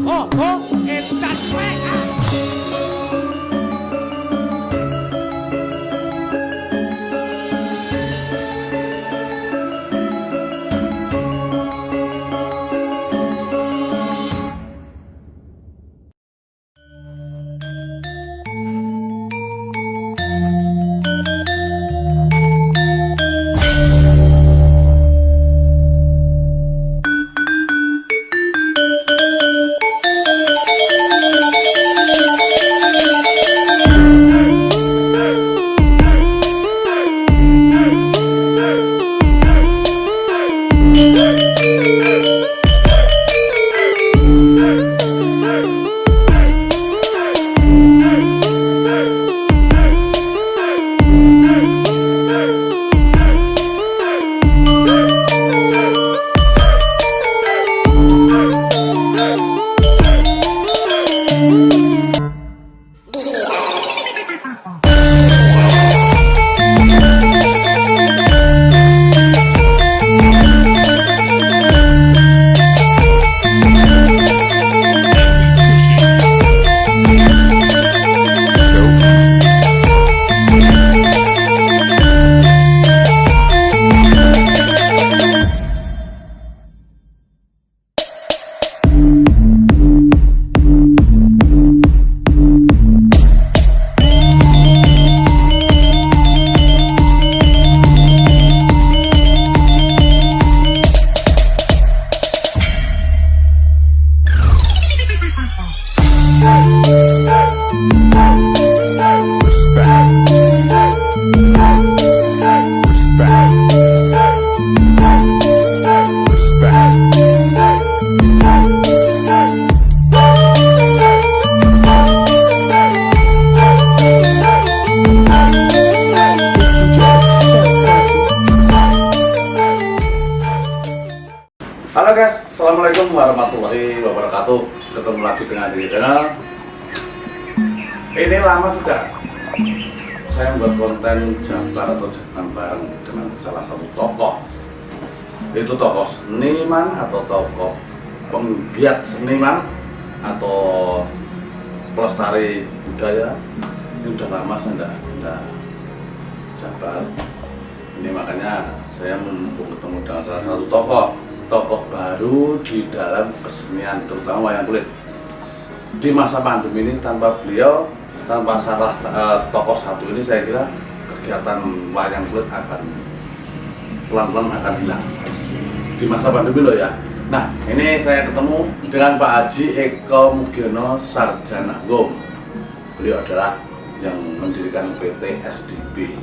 ho ho edan wae. Halo guys, assalamualaikum warahmatullahi wabarakatuh. Ketemu lagi dengan di channel. Ini lama sudah saya membuat konten jabar atau jalan bareng dengan salah satu tokoh. Itu tokoh seniman atau tokoh penggiat seniman atau pelestari budaya. Ini udah lama saya enggak jabar. Ini makanya saya mumpung ketemu dengan salah satu tokoh baru di dalam kesenian, terutama wayang kulit. Di masa pandemi ini tanpa beliau, tanpa salah tokoh satu ini, saya kira kegiatan wayang kulit akan pelan-pelan akan hilang di masa pandemi loh ya. Nah, ini saya ketemu dengan Pak Haji Eko Mugiono Sarjanagom. Beliau adalah yang mendirikan PT SDB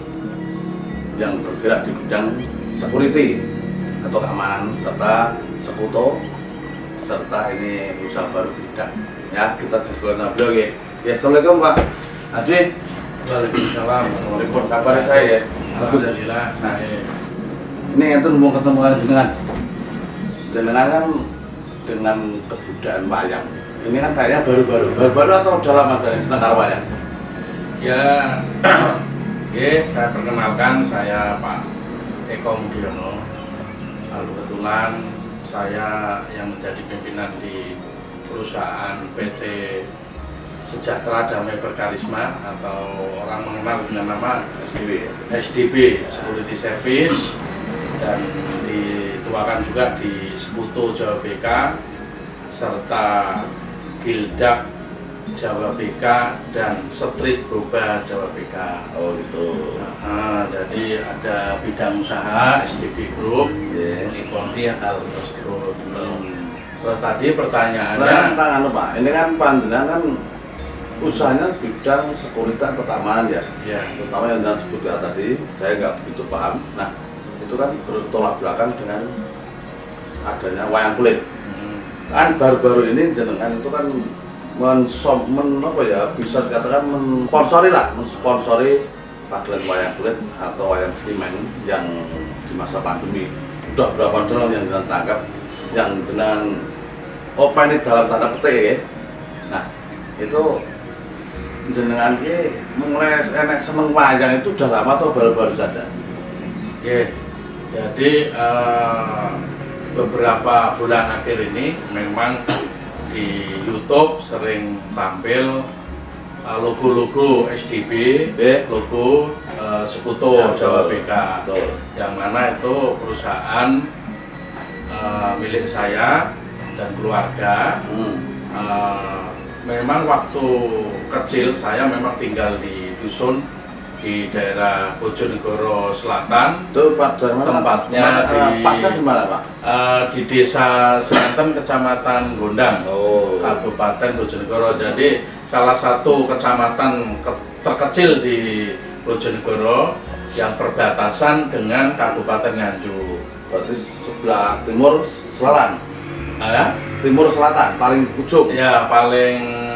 yang bergerak di bidang security atau keamanan serta sekutu serta ini usaha baru bidang ya. Kita jagoan beliau ya. Ya, assalamualaikum Pak Haji. Waalaikumsalam. Report kabar saya ya. Alhamdulillah. Nah, ini ente mau ketemu jenengan kan dengan kebudayaan wayang. Ini kan kayaknya baru-baru atau udah lama jadi senengkar wayang? Ya, oke, saya perkenalkan, saya Pak Eko Mugiono. Lalu kebetulan saya yang menjadi pimpinan di perusahaan PT Sejahtera Damai Berkarisma atau orang mengenal dengan nama SDB Security Service, dan dituakan juga di Sekutu Jawa BK serta Gildak Jawa BK dan Street Boba Jawa BK. Oh gitu. Jadi ada bidang usaha SDB Group, mengikuti hal tersebut. Terus tadi pertanyaannya, Pak, ini kan panjenengan kan usahanya bidang sekuritas atau keamanan ya? ya, Terutama yang jangan sebut ya tadi, saya nggak begitu paham. Nah, itu kan bertolak belakang dengan adanya wayang kulit. Kan baru-baru ini jenengan itu kan bisa dikatakan mensponsori pagelaran wayang kulit atau wayang seniman yang di masa pandemi. Udah berapa drone yang jenengan tangkap, yang jenengan ini dalam tanda petik ya. Nah, itu jenengan ini mulai enek seneng wayang itu udah lama atau baru-baru saja? Oke, jadi beberapa bulan akhir ini memang di YouTube sering tampil logo-logo SDB, logo Sekutu Ya, Jawa betul. BK, Betul. yang mana itu perusahaan milik saya dan keluarga. Memang waktu kecil saya memang tinggal di dusun di daerah Bojonegoro Selatan. Itu Pak dari mana? Tempatnya pasnya di mana Pak? Di desa Senten, Kecamatan Gondang, Oh. Kabupaten Bojonegoro. Jadi salah satu kecamatan terkecil di Bojonegoro yang perbatasan dengan Kabupaten Nganjuk. Berarti sebelah timur selatan. Ya, Timur selatan paling ujung. ya paling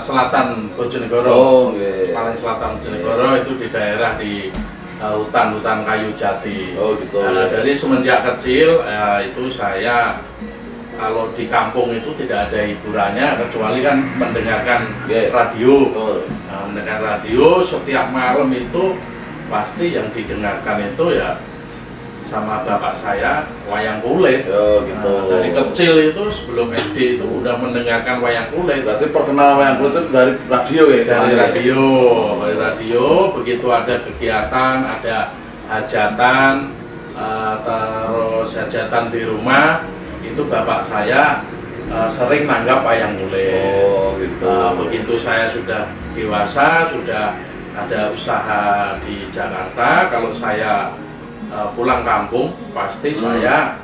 selatan Bojonegoro. Oh, nggih. Paling selatan Bojonegoro itu di daerah di hutan-hutan kayu jati. Oh, gitu. Dari semenjak kecil itu saya kalau di kampung itu tidak ada hiburannya kecuali kan mendengarkan radio. Betul. Mendengar radio setiap malam itu pasti yang didengarkan itu ya sama bapak saya wayang kulit. Oh, gitu. Dari kecil itu sebelum SD itu udah mendengarkan wayang kulit. Berarti perkenal wayang kulit itu dari radio ya? Dari radio begitu ada kegiatan, ada hajatan, terus hajatan di rumah itu bapak saya sering nanggap wayang kulit. Oh, gitu. Begitu saya sudah dewasa, sudah ada usaha di Jakarta, kalau saya pulang kampung pasti saya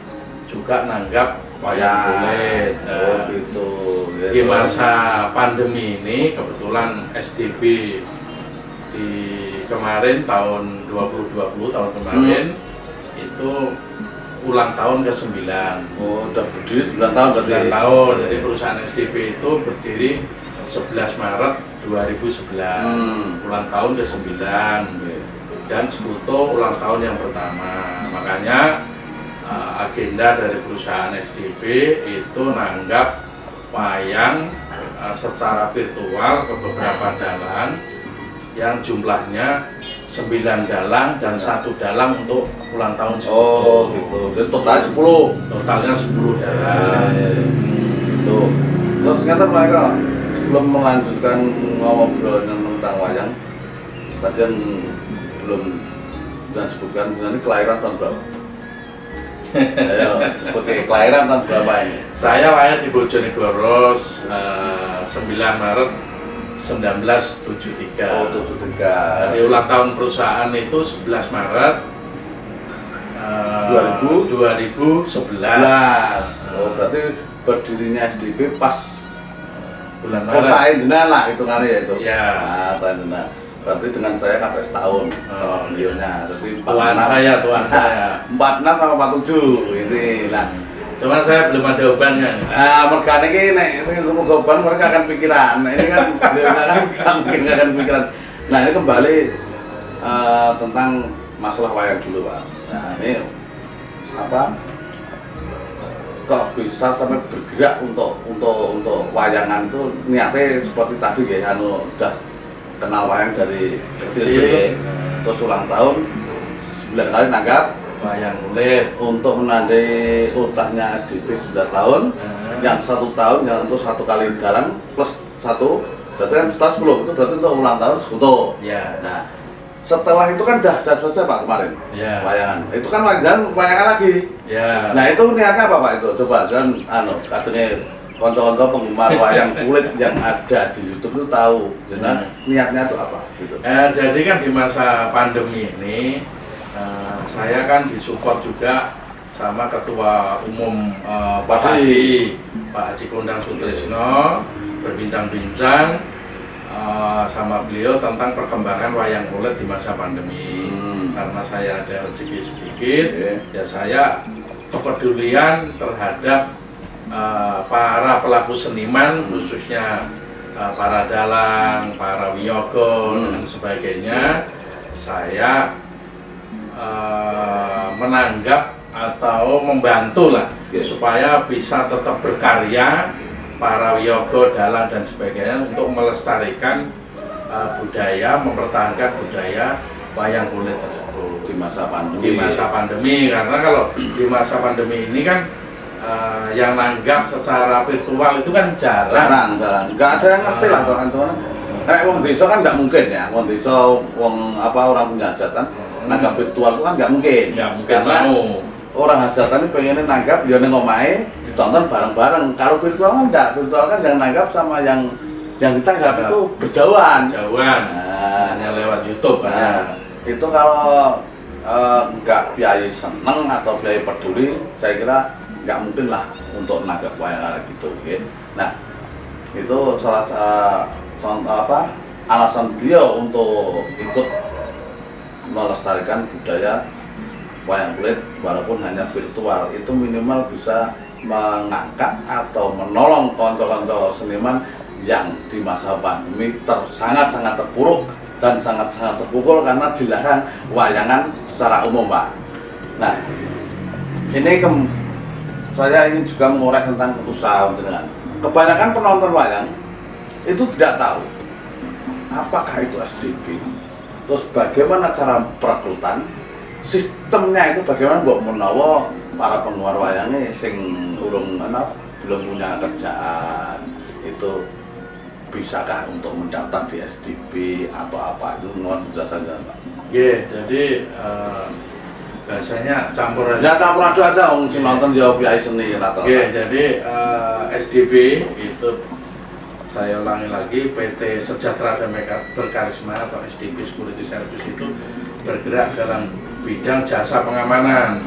juga nanggap wayang kulit. Oh, gitu. Di masa pandemi ini kebetulan SDB di kemarin tahun 2020 tahun kemarin itu ulang tahun ke-9. Oh, udah berdiri 9 tahun berarti. 9 tahun. Jadi perusahaan SDB itu berdiri 11 Maret 2011. Ulang tahun ke-9. Dan Sekutu ulang tahun yang pertama. Makanya agenda dari perusahaan SDB itu nanggap wayang secara virtual ke beberapa dalang yang jumlahnya 9 dalang dan 1 dalang untuk ulang tahun Sekutu. Oh, gitu. Jadi totalnya 10. Totalnya 10 dalang. Gitu. Terus ternyata Pak Eko, sebelum melanjutkan ngobrol tentang wayang, tadi yang belum dan sebutkan ini kelahiran tahun berapa? Ayo, sebagai kelahiran tahun berapa ini? Saya lahir di Bojonegoro 9 Maret 1973. Oh, 73. Jadi ulang tahun perusahaan itu 11 Maret 2011. Oh, berarti berdirinya SDB pas bulan kota Maret. Indenan lah hitungannya ya itu. Ya. Nah, kota Indenan. Berarti dengan saya kata setahun sama beliaunya. Jadi Tuan saya. 46 sama 47 ini lah. Cuma saya belum ada bebannya. Mereka ini nek sing beban mereka akan pikiran. Nah, ini kan beliau kan mungkin nggak akan pikiran. Nah, ini kembali tentang masalah wayang dulu, Pak. Nah, ini apa? Kok bisa sampai bergerak untuk wayangan itu niatnya seperti tadi ya, udah kenal wayang dari kecil. Terus ulang tahun 9 kali nanggap Wayang kulit untuk menandai ultahnya SDB sudah tahun. Yang 1 tahun yang untuk 1 kali dalang plus 1 berarti kan setelah 10 itu berarti untuk ulang tahun Sekutu. ya. Nah, setelah itu kan sudah selesai Pak kemarin Ya. wayangan. Itu kan wayangan lagi. Ya. Nah, itu niatnya apa Pak itu? Coba dan katanya konco-konco penggemar wayang kulit yang ada di YouTube itu tahu. Jadi niatnya itu apa gitu. Jadi kan di masa pandemi ini saya kan disupport juga sama Ketua Umum Padi, Pak Haji Kondang Sutrisno, berbincang-bincang sama beliau tentang perkembangan wayang kulit di masa pandemi. Karena saya ada rezeki sedikit, ya saya kepedulian terhadap para pelaku seniman, khususnya para dalang, para wiyogo dan sebagainya. Saya menanggap atau membantu lah supaya bisa tetap berkarya para wiyogo, dalang dan sebagainya untuk melestarikan budaya, mempertahankan budaya wayang kulit tersebut di masa pandemi. Di masa pandemi, karena kalau di masa pandemi ini kan yang nanggap secara virtual itu kan jarang. Nggak ada yang ngerti lah teman-teman. Kayak wong desa kan nggak mungkin ya, wong desa, orang punya hajatan nanggap virtual itu kan nggak mungkin. Nggak mungkin Karena mau. orang hajatan ini pengennya nanggap, dia neng omahe ditonton bareng-bareng. Kalau virtual kan enggak, virtual kan yang nanggap sama yang ditanggap itu berjauhan. Hanya lewat YouTube kan. Nah, itu kalau nggak biaya seneng atau biaya peduli, saya kira nggak mungkin lah untuk nanggap wayang gitu. Okay? Nah, itu salah contoh alasan beliau untuk ikut melestarikan budaya wayang kulit walaupun hanya virtual, itu minimal bisa mengangkat atau menolong konco-konco seniman yang di masa pandemi sangat-sangat terpuruk dan sangat-sangat terpukul karena dilarang wayangan secara umum, Pak. Nah, ini saya ingin juga mengorek tentang usaha jenengan. Kebanyakan penonton wayang itu tidak tahu apakah itu SDP, terus bagaimana cara perekrutan, sistemnya itu bagaimana buat menawa para penggemar wayangnya sing belum punya kerjaan itu bisakah untuk mendaftar di SDP atau apa, itu mohon penjelasan Pak. Jadi biasanya campur aja. Ya campur aduk aja, si nonton jawab biaya seni rata-rata. Jadi SDP itu saya ulangi lagi, PT Sejahtera dan Berkarisma atau SDP Security Service itu bergerak dalam bidang jasa pengamanan.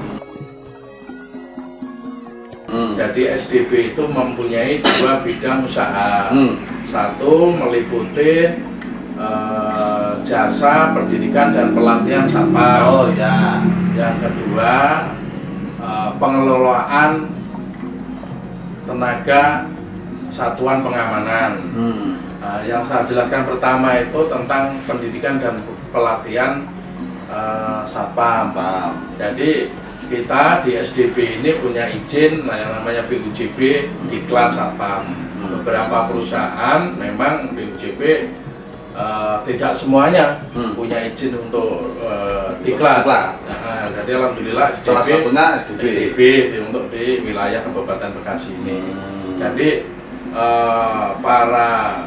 Jadi SDP itu mempunyai dua bidang usaha. Satu meliputi jasa pendidikan dan pelatihan satpam. Oh ya. Yang kedua pengelolaan tenaga satuan pengamanan. Yang saya jelaskan pertama itu tentang pendidikan dan pelatihan satpam. Jadi kita di SDP ini punya izin yang namanya PUJB Diklat Satpam. Beberapa perusahaan memang PUJB tidak semuanya punya izin untuk diklat. Nah, jadi alhamdulillah salah satunya SDP untuk di wilayah Kabupaten Bekasi ini. Jadi para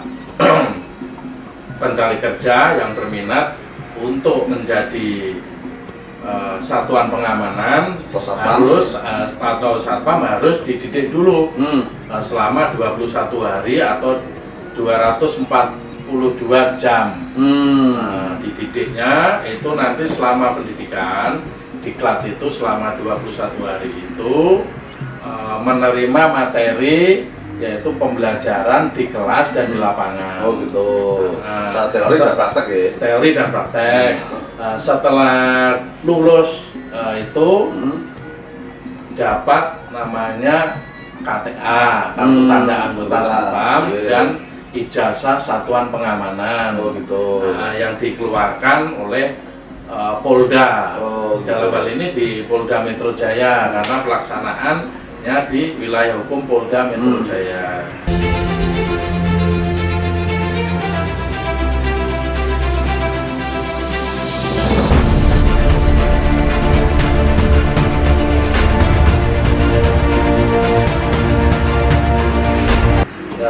pencari kerja yang berminat untuk menjadi satuan pengamanan harus atau satpam harus dididik dulu selama 21 hari atau 242 jam. Dididiknya itu nanti selama pendidikan diklat itu selama 21 hari itu menerima materi yaitu pembelajaran di kelas dan di lapangan. Oh gitu. Teori dan praktek ya. Teori dan praktek. Setelah lulus itu dapat namanya KTA, kartu tanda anggota satpam, dan ijazah satuan pengamanan. Oh gitu. Yang dikeluarkan oleh Polda. Dalam hal ini di Polda Metro Jaya karena pelaksanaannya di wilayah hukum Polda Metro Jaya.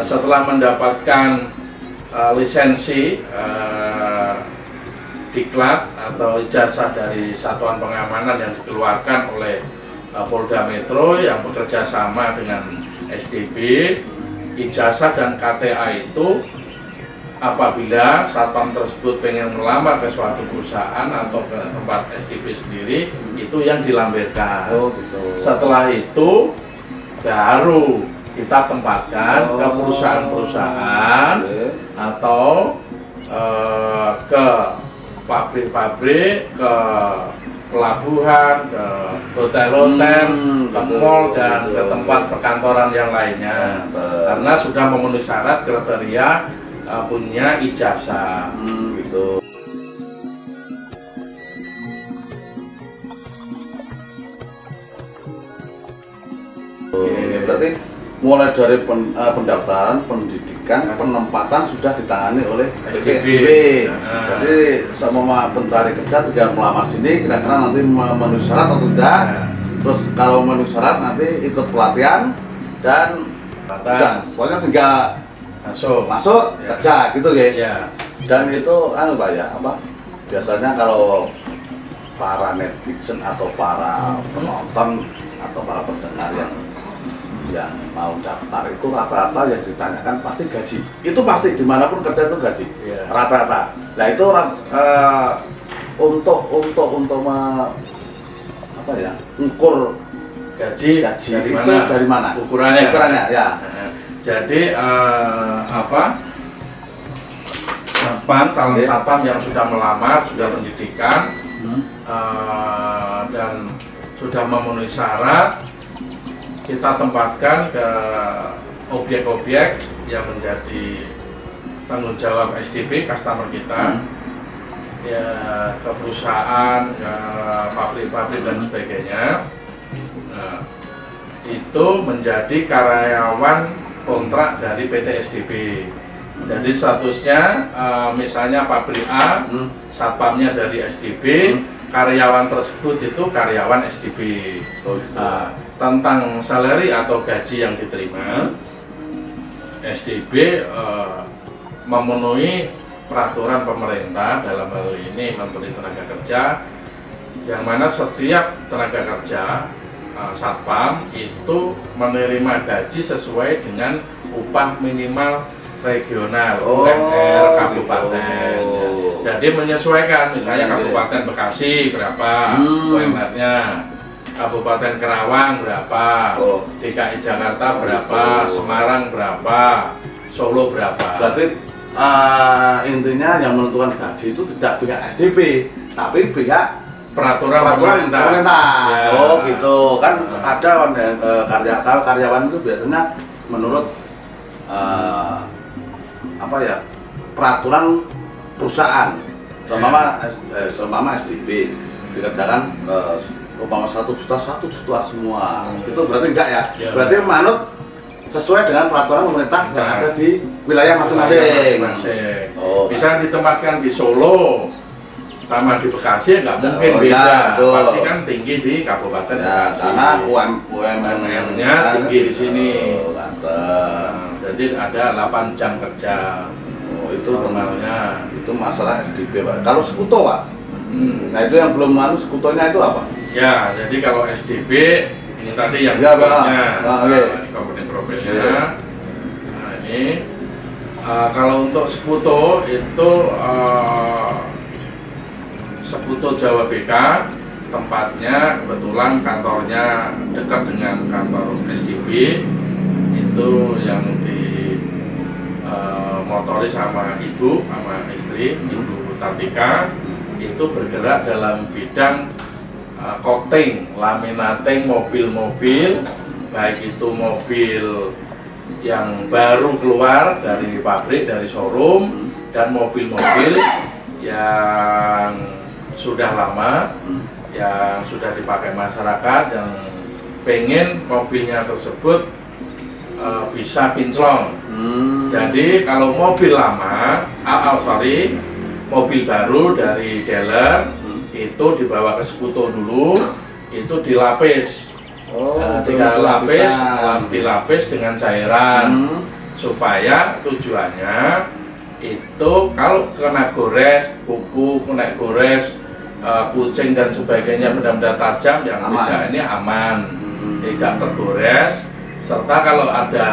Setelah mendapatkan lisensi diklat atau ijazah dari satuan pengamanan yang dikeluarkan oleh Polda Metro yang bekerja sama dengan SDP, ijazah dan KTA itu apabila satpam tersebut pengen melamar ke suatu perusahaan atau ke tempat SDP sendiri, itu yang dilampirkan. Setelah itu baru kita tempatkan ke perusahaan-perusahaan atau ke pabrik-pabrik, ke pelabuhan, ke hotel-hotel, ke mall dan ke tempat perkantoran yang lainnya. Karena sudah memenuhi syarat kriteria punya ijazah. Gitu. Berarti mulai dari pendaftaran, pendidikan, penempatan sudah ditangani oleh SDP. Jadi semua pencari kerja tinggal melamar sini, kira-kira nanti memenuhi syarat atau tidak, Terus kalau memenuhi syarat nanti ikut pelatihan dan udah, pokoknya tinggal masuk ya. kerja gitu ya. Ya. Dan itu anu Pak ya, apa? Biasanya kalau para netizen atau para penonton atau para pendengar yang mau daftar itu rata-rata yang ditanyakan pasti gaji. Itu pasti dimanapun kerja itu gaji. Ya. Rata-rata. Nah itu untuk apa ya? Ukur Gaji itu dari mana? Ukurannya ya. Jadi satpam, calon satpam yang sudah melamar, sudah pendidikan dan sudah memenuhi syarat, kita tempatkan ke objek-objek yang menjadi tanggung jawab SDP, customer kita, ya ke perusahaan, ke pabrik-pabrik dan sebagainya. Nah, itu menjadi karyawan kontrak dari PT SDP. Jadi statusnya misalnya pabrik A, satpamnya dari SDP, karyawan tersebut itu karyawan SDP. Tentang salary atau gaji yang diterima, SDP memenuhi peraturan pemerintah, dalam hal ini Menteri Tenaga Kerja, yang mana setiap tenaga kerja satpam itu menerima gaji sesuai dengan upah minimal regional UMR kabupaten. Gitu. Jadi menyesuaikan, misalnya Kabupaten Bekasi berapa UMR-nya, Kabupaten Kerawang berapa, DKI Jakarta berapa, Semarang berapa, Solo berapa. Berarti intinya yang menentukan gaji itu tidak pihak SDP, tapi pihak peraturan pemerintah. Ya. Oh gitu kan, ada karyawan itu biasanya menurut apa ya, peraturan perusahaan. Seumpama SDP dikerjakan umpama 1 juta semua. Itu berarti enggak ya? Berarti manut sesuai dengan peraturan pemerintah yang ada di wilayah masing-masing. Oh, bisa ditempatkan di Solo sama di Bekasi, nggak mungkin beda. Pasti kan tinggi di Kabupaten Bekasi. Karena UMR-nya tinggi di sini. Jadi ada 8 jam kerja. Itu normalnya. Itu masalah SDP Pak. Kalau sekuto Pak, nah itu yang belum lalu sekutonya itu apa? Ya, jadi kalau SDP ini tadi yang komponen profilnya. Nah ini kalau untuk sekuto itu Sekuto Jawa BK, tempatnya kebetulan kantornya dekat dengan kantor SDP, itu yang motori sama ibu, sama istri, Ibu Tatika, itu bergerak dalam bidang coating, laminating mobil-mobil, baik itu mobil yang baru keluar dari pabrik, dari showroom, dan mobil-mobil yang sudah lama, yang sudah dipakai masyarakat, yang pengen mobilnya tersebut bisa kinclong. Jadi kalau mobil lama, mobil baru dari dealer itu dibawa ke Sekuto dulu, itu dilapis. Dilapis dengan cairan supaya tujuannya itu kalau kena gores, kuku kena gores, kucing dan sebagainya, benda-benda tajam yang tidak ini aman, tidak tergores, serta kalau ada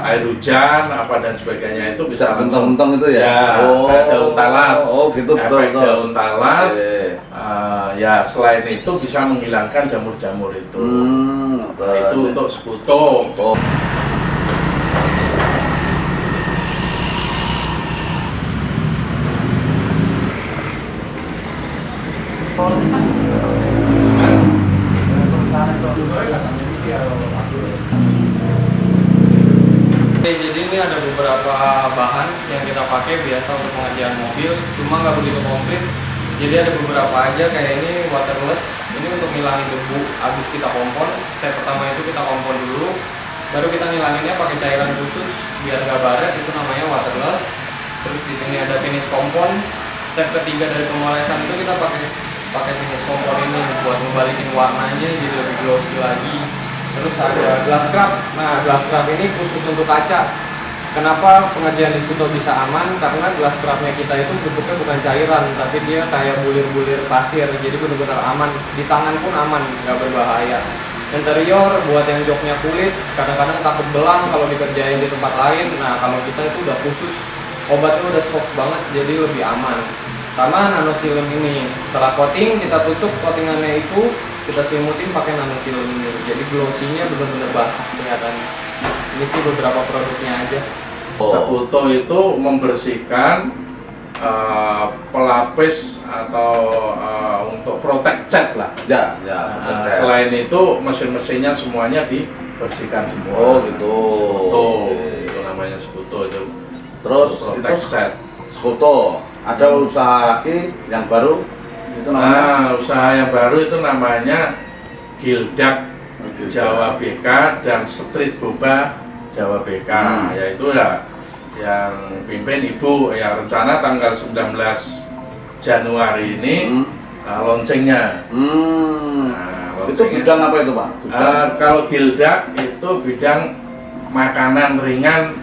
air hujan apa dan sebagainya itu bisa bentang-bentang itu ya. Daun talas. Gitu, betul. Daun talas. Ya selain itu bisa menghilangkan jamur-jamur itu. Itu untuk Sekuto. Jadi ini ada beberapa bahan yang kita pakai biasa untuk pengerjaan mobil, cuma nggak begitu komplit. Jadi ada beberapa aja, kayak ini waterless, ini untuk ngilangin debu habis kita kompon. Step pertama itu kita kompon dulu, baru kita ngilanginnya pakai cairan khusus biar nggak baret, itu namanya waterless. Terus di sini ada finish kompon. Step ketiga dari pemolesan itu kita pakai pakai finish kompor ini buat ngebalikin warnanya jadi lebih glossy lagi. Terus ada glass scrub. Nah, glass scrub ini khusus untuk kaca. Kenapa pengerjaan Escuto bisa aman? Karena glass scrubnya kita itu bentuknya bukan cairan, tapi dia kayak bulir-bulir pasir, jadi benar-benar aman. Di tangan pun aman, nggak berbahaya. Interior buat yang joknya kulit, kadang-kadang takut belang kalau dikerjain di tempat lain. Nah, kalau kita itu udah khusus, obatnya udah soft banget, jadi lebih aman. Sama nanosilin ini, setelah coating kita tutup coatingannya itu, kita selimutin pakai nanosilin ini. Jadi glossy-nya benar-benar basah kelihatannya. Ini sih beberapa produknya aja. Escuto itu membersihkan pelapis atau untuk protect cat lah. Ya, Selain itu mesin-mesinnya semuanya dibersihkan semua. Oh gitu. Escuto, itu namanya Escuto itu. Terus protect itu cat. Escuto. Ada usaha lagi yang baru itu namanya. Usaha yang baru itu namanya Gildak Jawa BK dan Street Boba Jawa BK, yaitu ya yang pimpin Ibu ya, rencana tanggal 19 Januari ini launchingnya. Itu bidang apa itu Pak? Kalau Gildak itu bidang makanan ringan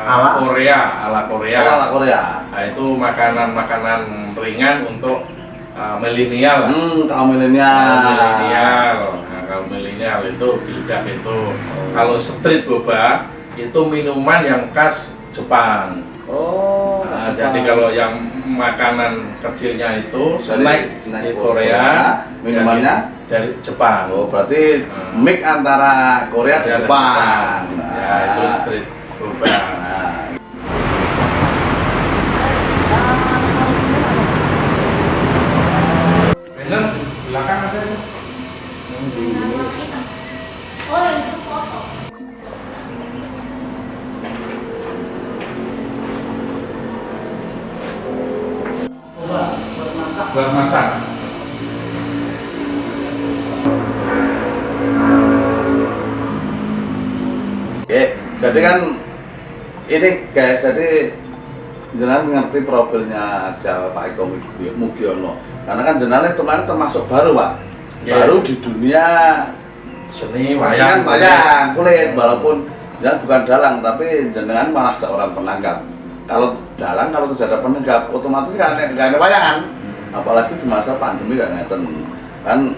ala Korea. Ala Korea. Nah, itu makanan ringan untuk milenial. Kaum milenial. Kalau milenial itu Gildak itu. Kalau Street Boba itu minuman yang khas Jepang. Jadi kalau yang makanan kecilnya itu snack di Korea, minumannya dari Jepang. Oh, berarti mix antara Korea dan Jepang. Ya, itu Street Boba. Bener, belakang ada tuh. Oh, itu foto. Buat masak. Oke, jadi kan ini guys, jadi jenengan ngerti profilnya siapa Pak Eko Mugiono. Karena kan jenengan itu kan termasuk baru Pak. Baru di dunia Seni wayang kulit, walaupun jangan bukan dalang, tapi jenengan malah seorang penanggap. Kalau dalang, kalau tidak ada penanggap, otomatis kan nggak ada wayangan. Apalagi di masa pandemi kayak ngeten kan,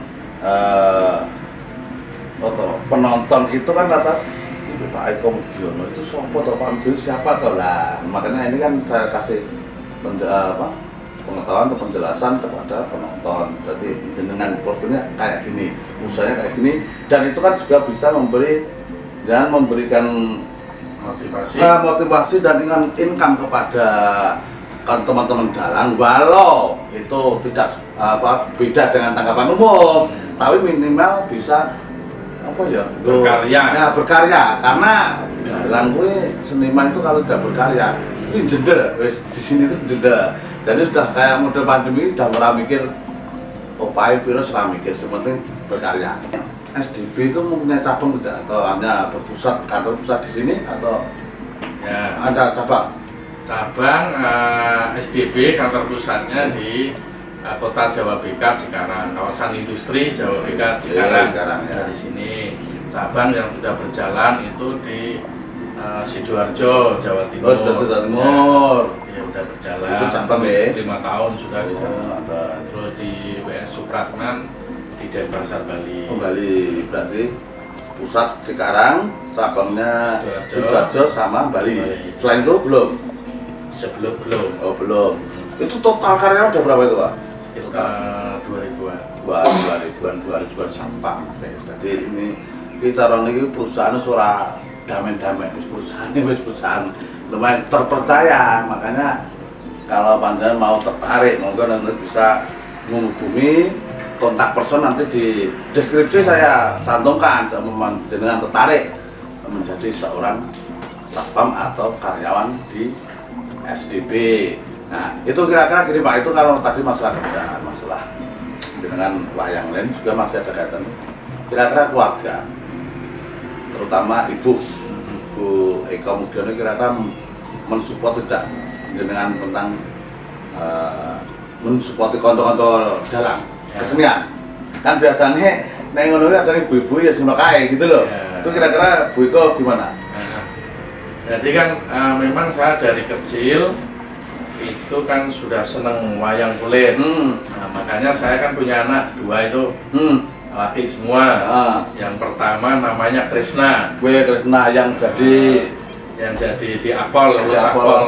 penonton itu kan rata Pak Eko Mugiono itu sopo atau Pak Mugiono siapa atau lah. Makanya ini kan saya kasih pengetahuan atau penjelasan kepada penonton. Jadi jenengan profilnya kayak gini, usahanya kayak gini, dan itu kan juga bisa memberikan motivasi dan income kepada teman-teman dalang, walau itu tidak beda dengan tanggapan umum, tapi minimal bisa berkarya, karena dalang gue seniman itu kalau tidak berkarya ini jeda, di sini itu jeda. Jadi sudah kayak model pandemi, udah mulai mikir opai virus, sudah mikir sementing berkarya. SDP itu mempunyai cabang tidak, atau hanya berpusat kantor pusat di sini, atau ya, ada cabang? SDP kantor pusatnya di kota Jawa BK Cikarang, kawasan industri Jawa BK Cikarang. Ya. Dari sini cabang yang sudah berjalan itu di Sidoarjo, Jawa Timur. Jawa Timur. Ya, udah berjalan. Itu cabang ya? 5 tahun sudah di sana. Ada. Terus di WS Supratman di Denpasar, Bali. Oh, Bali, berarti pusat Cikarang, cabangnya Sidoarjo sama Bali. Selain itu belum? Belum. Oh, belum. Itu total karyawan udah berapa itu Pak? Sekitar 2000-an. 2000-an sampah. Jadi kita orang ini perusahaan surah damen-damen, perusahaan lumayan terpercaya. Makanya kalau panjenengan mau tertarik, monggo nanti bisa menghubungi kontak person, nanti di deskripsi saya cantumkan. Jenengan tertarik menjadi seorang satpam atau karyawan di SDP. Nah, itu kira-kira gini Pak, itu kalau tadi masalah kerjaan, masalah dengan wayang lain juga masih ada kaitan. Kira-kira keluarga, terutama Ibu Eko Mugiono, kira-kira mensupport tidak jenengan tentang mensupport konco-konco dalang? kesenian. Kan biasanya nek ngono ada ibu-ibu ya sing kae gitu loh. Ya. Itu kira-kira Bu Iko gimana? Nah, jadi kan memang saya dari kecil itu kan sudah seneng wayang kulit. Nah, makanya saya kan punya anak 2 itu laki semua. Yang pertama namanya Krisna. Gue Krisna yang jadi di Apol, lulus Apol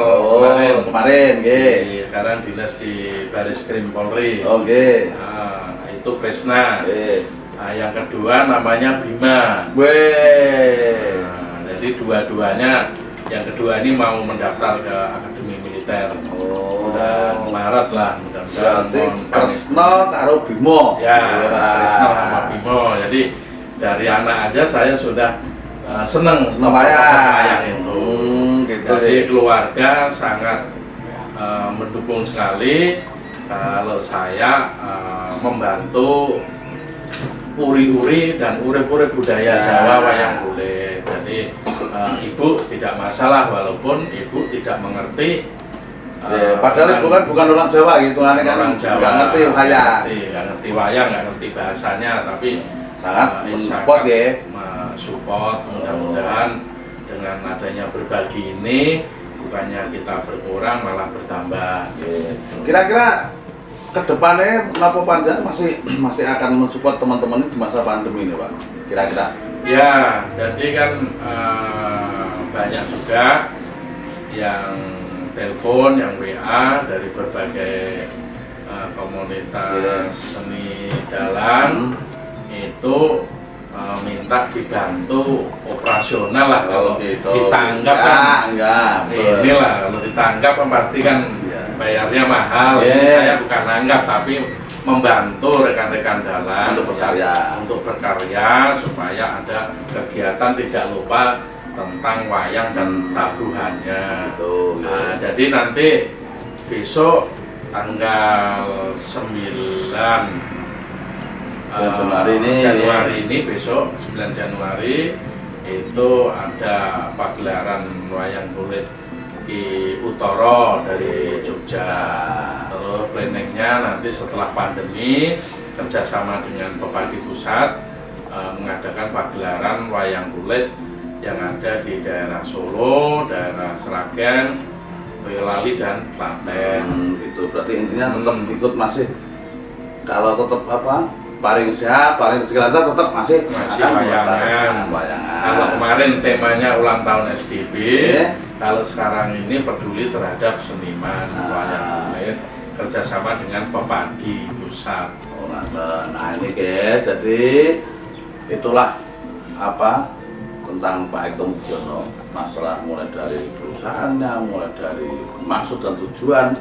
kemarin, nggih. Sekarang dinas di Baris Krim Polri. Oke. Nah, itu Krisna. Nggih. Nah, yang kedua namanya Bima. Weh. Nah, jadi dua-duanya, yang kedua ini mau mendaftar ke Akademi Militer. Dan Maret lah, mudah-mudahan. Berarti Kresna karo Bimo. Ya, Kresna sama Bimo. Jadi dari anak aja saya sudah seneng wayang itu. Gitu. Jadi keluarga sangat mendukung sekali kalau saya membantu uri-uri dan urip-urip budaya Jawa wayang kulit. Jadi ibu tidak masalah walaupun ibu tidak mengerti. Padahal ibu kan bukan orang Jawa gitu, kan Orang Jawa nggak ngerti wayang, nggak ngerti wayang, nggak ngerti bahasanya, tapi sangat mensupport ya. Support, mudah-mudahan dengan adanya berbagi ini bukannya kita berkurang malah bertambah. Kira-kira kedepannya Lapo Panjang masih akan mensupport teman-teman di masa pandemi ini, Pak? Kira-kira? Ya, jadi kan banyak juga yang telepon, yang WA dari berbagai komunitas seni dalang itu minta dibantu operasional lah kalau gitu. ditanggap kan inilah kalau ditanggap kan pasti kan bayarnya mahal. Jadi saya bukan nanggap tapi membantu rekan-rekan dalang untuk berkarya supaya ada kegiatan tidak lupa tentang wayang dan tabuhannya. Nah, jadi nanti besok tanggal 9 Januari ini besok 9 Januari itu ada pagelaran wayang kulit di Utara dari Jogja. Terus planningnya nanti setelah pandemi kerjasama dengan Pepadi Pusat mengadakan pagelaran wayang kulit yang ada di daerah Solo, daerah Sragen, Boyolali dan Klaten. Gitu. Berarti intinya tetap ikut masih kalau tetap paling sehat, paling rezeki lancar tetap masih wayangan. Kalau kemarin temanya ulang tahun SDB, kalau sekarang ini peduli terhadap seniman wayang kulit kerjasama dengan Pepadi Pusat. Nah ini guys, jadi itulah tentang Pak Eko Mugiono, masalah mulai dari perusahaannya, mulai dari maksud dan tujuan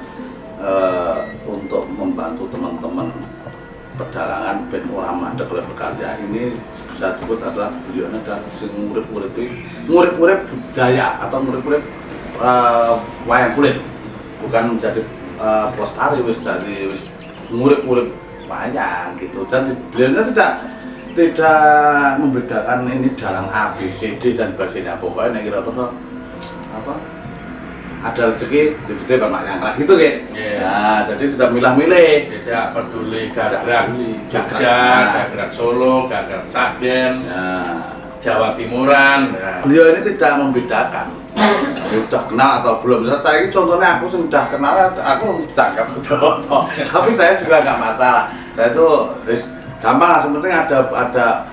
untuk membantu teman-teman pedalangan ben ora mandek oleh bekerja ini bisa disebut adalah beliau adalah sing ngurip-ngurip budaya atau ngurip-ngurip wayang kulit, bukan menjadi pelestari jadi ngurip-ngurip wayang gitu. Dan beliau tidak membedakan ini dalang A, B, C, D dan sebagainya. Pokoknya yang kira-kira ada rezeki di video kan yang lah gitu kan. Nah, jadi tidak milah-milih, tidak peduli gagrak Jogja, gagrak Solo, gagrak Sragen, Jawa Timuran. Beliau ini tidak membedakan sudah kenal atau belum. Saya ini contohnya aku sudah kenal, aku ditangkap tapi saya juga nggak masalah. Saya itu gampang lah, sepenting ada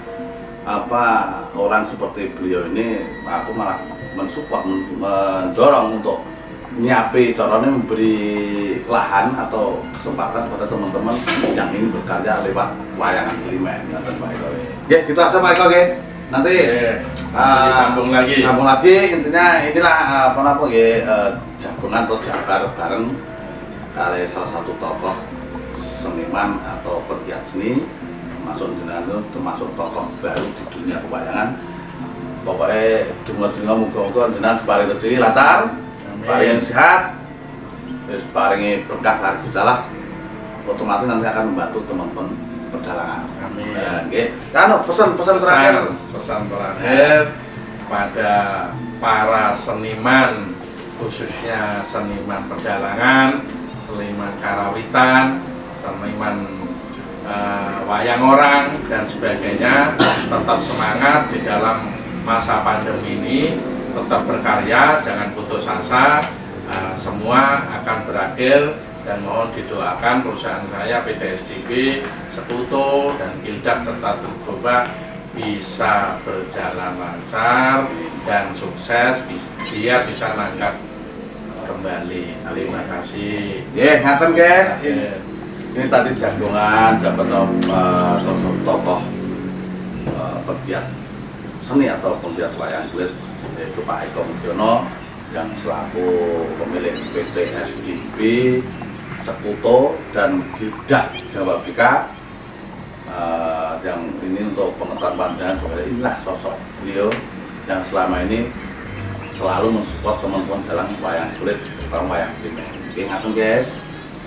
orang seperti beliau ini, aku malah mensupport, mendorong untuk nyiapi caranya memberi lahan atau kesempatan pada teman-teman yang ingin berkarya lewat wayangan Cilimen. Ya gitu aja Pak Eko, nanti sambung lagi. Intinya inilah jagongan atau jabar bareng kali salah satu tokoh seniman atau pegiat seni termasuk tokoh baru di dunia pewayangan. Pokoknya dengar muga-muga jenengan paling rezeki lancar, paling sehat, terus paling berkah dari Gusti Allah, otomatis nanti akan membantu teman-teman pedalangan. Amin. Kan pesan terakhir pada para seniman, khususnya seniman pedalangan, seniman karawitan, seniman wayang orang dan sebagainya, tetap semangat di dalam masa pandemi ini, tetap berkarya, jangan putus asa. Semua akan berakhir dan mohon didoakan perusahaan saya PT SDP, Sekuto dan Gildak serta Strukturba bisa berjalan lancar dan sukses biar bisa nanggap kembali. Terima kasih. Ngaten guys. Ini tadi jagongan sosok tokoh pegiat seni atau pegiat wayang kulit, yaitu Pak Eko Mugiono yang selaku pemilik PT SDP, Sekuto dan Gildak Jawa Bika. Yang ini untuk pengetahuan panjenengan bahwa inilah sosok beliau yang selama ini selalu mensupport teman-teman dalam wayang kulit, terutama wayang streaming. Ngaten guys,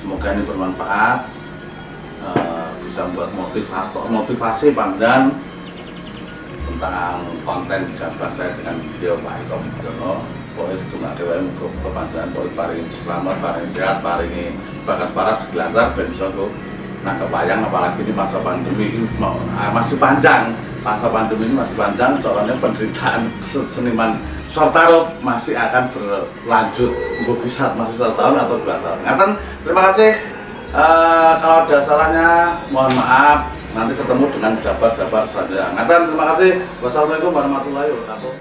semoga ini bermanfaat, bisa membuat motivasi panjenengan tentang konten jabat saya dengan beliau Pak Eko Mugiono. Pokoknya cuma dewa untuk kepanjangan, pokoknya paling selamat, paling sehat, paling bakas paras segelantar dan bisa tuh nangkep wayang, apalagi ini masa pandemi ini masih panjang. Masa pandemi ini masih panjang, soalnya penderitaan seniman Sortarup masih akan berlanjut, mungkin bisa masih 1 tahun atau 2 tahun. Ngaten, terima kasih. Kalau ada salahnya mohon maaf. Nanti ketemu dengan jabar-jabar selanjutnya. Ngaten, terima kasih. Wassalamualaikum warahmatullahi wabarakatuh.